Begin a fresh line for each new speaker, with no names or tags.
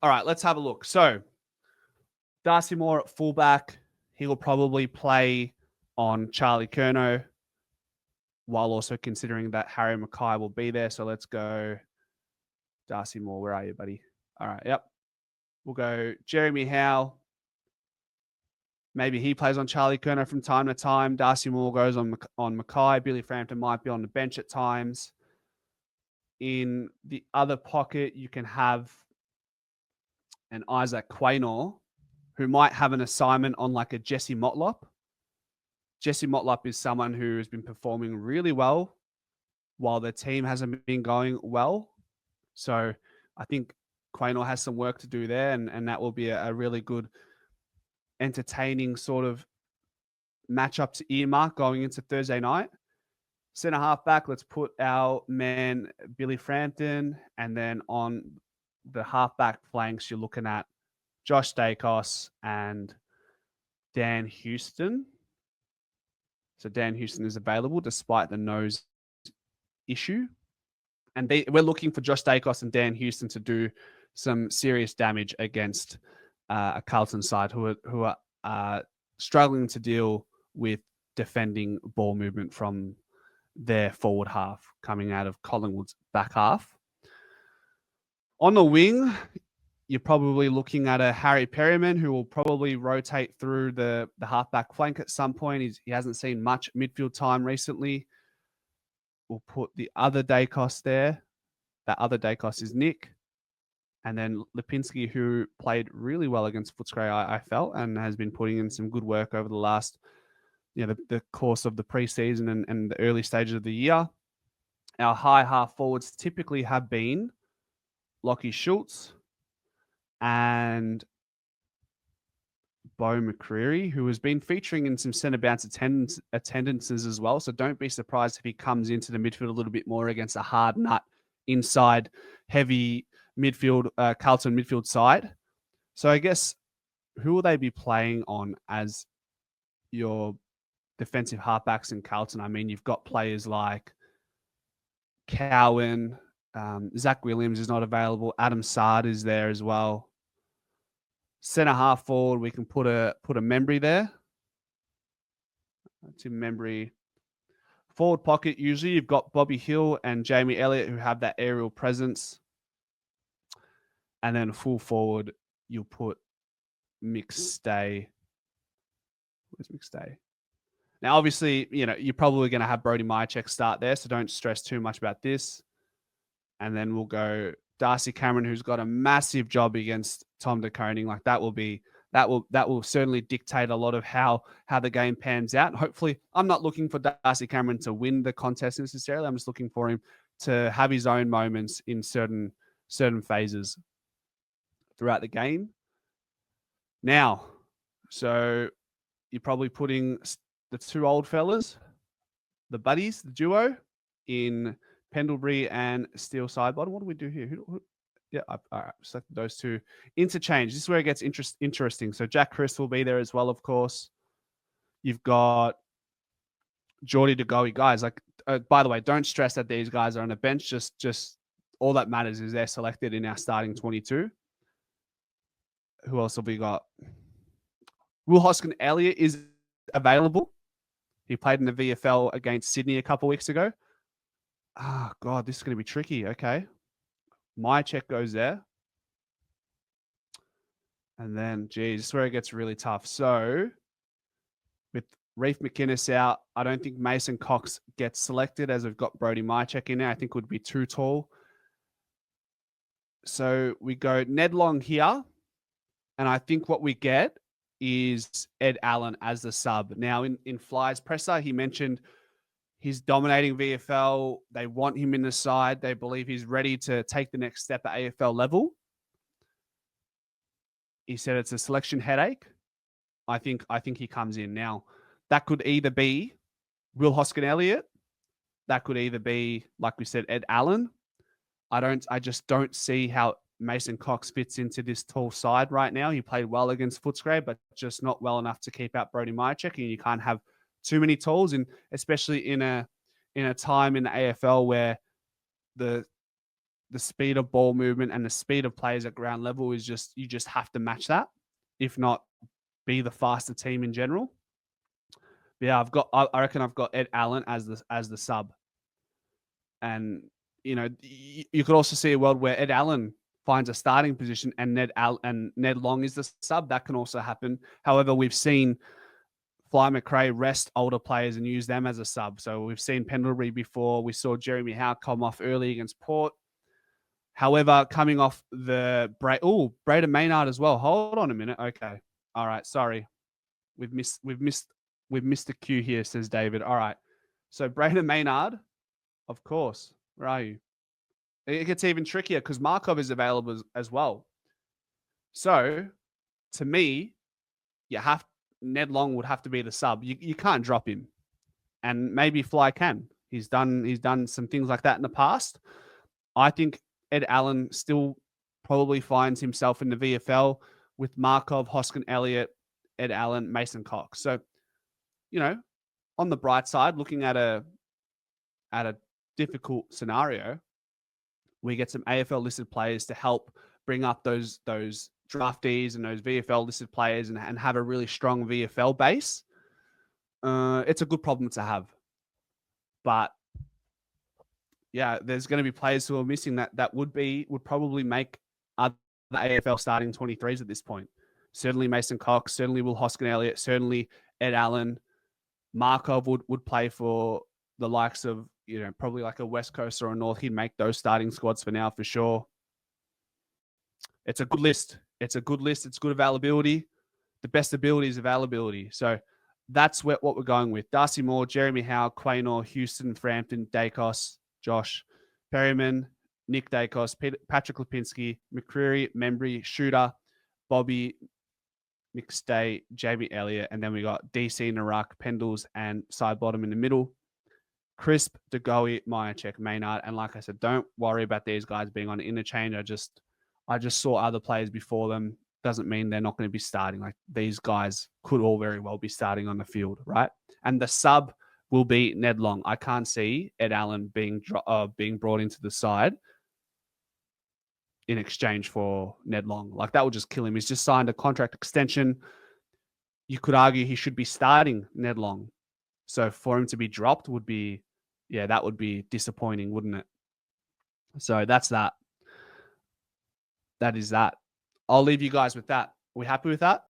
All right, let's have a look. So Darcy Moore at fullback. He will probably play on Charlie Curnow while also considering that Harry Mackay will be there. So let's go Darcy Moore. Where are you, buddy? All right, yep. We'll go Jeremy Howe. Maybe he plays on Charlie Curnow from time to time. Darcy Moore goes on Mackay. Billy Frampton might be on the bench at times. In the other pocket, you can have an Isaac Quaynor, who might have an assignment on like a Jesse Motlop. Jesse Motlop is someone who has been performing really well while the team hasn't been going well. So I think Quaynor has some work to do there, and that will be a really good, entertaining sort of matchup to earmark going into Thursday night. Centre half back, let's put our man Billy Frampton, and then on the half back flanks, you're looking at Josh Dacos and Dan Houston. So Dan Houston is available despite the nose issue. And we're looking for Josh Dacos and Dan Houston to do some serious damage against a Carlton side who are struggling to deal with defending ball movement from their forward half coming out of Collingwood's back half. On the wing, you're probably looking at a Harry Perryman who will probably rotate through the halfback flank at some point. He hasn't seen much midfield time recently. We'll put the other Dacos there. That other Dacos is Nick. And then Lipinski, who played really well against Footscray, I felt, and has been putting in some good work over the last, the course of the preseason and the early stages of the year. Our high half forwards typically have been Lockie Schultz and Bo McCreary, who has been featuring in some centre bounce attendances as well. So don't be surprised if he comes into the midfield a little bit more against a hard nut inside heavy midfield, Carlton midfield side. So I guess who will they be playing on as your defensive halfbacks in Carlton? I mean, you've got players like Cowan, Zach Williams is not available. Adam Sard is there as well. Centre half forward, we can put a Membry there. Tim Membry. Forward pocket, usually you've got Bobby Hill and Jamie Elliott who have that aerial presence. And then full forward, you'll put Mick Stay. Where's Mick Stay? Now, obviously, you're probably going to have Brody Myercheck start there, so don't stress too much about this. And then we'll go Darcy Cameron, who's got a massive job against Tom De Koning. Like that will certainly dictate a lot of how the game pans out. Hopefully, I'm not looking for Darcy Cameron to win the contest necessarily. I'm just looking for him to have his own moments in certain phases throughout the game. Now, so you're probably putting the two old fellas, the buddies, the duo, in Pendlebury and Steel Sidebottom. What do we do here? Yeah, all right. Selected those two. Interchange. This is where it gets interesting. So Jack Chris will be there as well, of course. You've got Geordie to go. Guys, like, by the way, don't stress that these guys are on the bench. Just all that matters is they're selected in our starting 22. Who else have we got? Will Hoskin Elliott is available. He played in the VFL against Sydney a couple of weeks ago. Oh, God, this is going to be tricky. Okay. My check goes there. And then, geez, this is where it gets really tough. So, with Reef McInnes out, I don't think Mason Cox gets selected as we've got Brody Myercheck in there. I think would be too tall. So, we go Ned Long here. And I think what we get is Ed Allan as the sub. Now, in Fly's presser, he mentioned he's dominating VFL. They want him in the side. They believe he's ready to take the next step at AFL level. He said it's a selection headache. I think he comes in. Now, that could either be Will Hoskin Elliott. That could either be, like we said, Ed Allan. I just don't see how Mason Cox fits into this tall side right now. He played well against Footscray, but just not well enough to keep out Brody Myercheck. And you can't have too many talls, and especially in a time in the AFL where the the speed of ball movement and the speed of players at ground level is just, you just have to match that, if not be the faster team in general. But yeah, I reckon I've got Ed Allan as the sub. And you could also see a world where Ed Allan finds a starting position and Ned Long is the sub. That can also happen. However, we've seen Fly McRae rest older players and use them as a sub. So we've seen Pendlebury before. We saw Jeremy Howe come off early against Port. However, coming off Braden Maynard as well. Hold on a minute. Okay. All right. Sorry. We've missed the cue here, says David. All right. So Braden Maynard, of course. Where are you? It gets even trickier because Markov is available as well. So to me, Ned Long would have to be the sub. You can't drop him. And maybe Fly can. He's done some things like that in the past. I think Ed Allan still probably finds himself in the VFL with Markov, Hoskin Elliott, Ed Allan, Mason Cox. So, on the bright side, looking at a difficult scenario, we get some AFL listed players to help bring up those draftees and those VFL listed players and have a really strong VFL base. It's a good problem to have. But yeah, there's going to be players who are missing that would probably make other AFL starting 23s at this point. Certainly Mason Cox, certainly Will Hoskin Elliott, certainly Ed Allan. Markov would play for the likes of, probably like a West Coast or a North. He'd make those starting squads for now for sure. It's a good list. It's good availability. The best ability is availability. So that's what we're going with. Darcy Moore, Jeremy Howe, Quaynor, Houston, Frampton, Dacos, Josh, Perryman, Nick Dacos, Patrick Lipinski, McCreary, Membry, Shooter, Bobby, McStay, Jamie Elliott, and then we got DC, Narak, Pendles, and Sidebottom in the middle. Crisp, DeGoey, Myercheck, Maynard, and like I said, don't worry about these guys being on interchange. I just saw other players before them. Doesn't mean they're not going to be starting. Like, these guys could all very well be starting on the field, right? And the sub will be Ned Long. I can't see Ed Allan being brought into the side in exchange for Ned Long. Like, that would just kill him. He's just signed a contract extension. You could argue he should be starting Ned Long. So for him to be dropped would be disappointing, wouldn't it? So that's that. That is that. I'll leave you guys with that. Are we happy with that?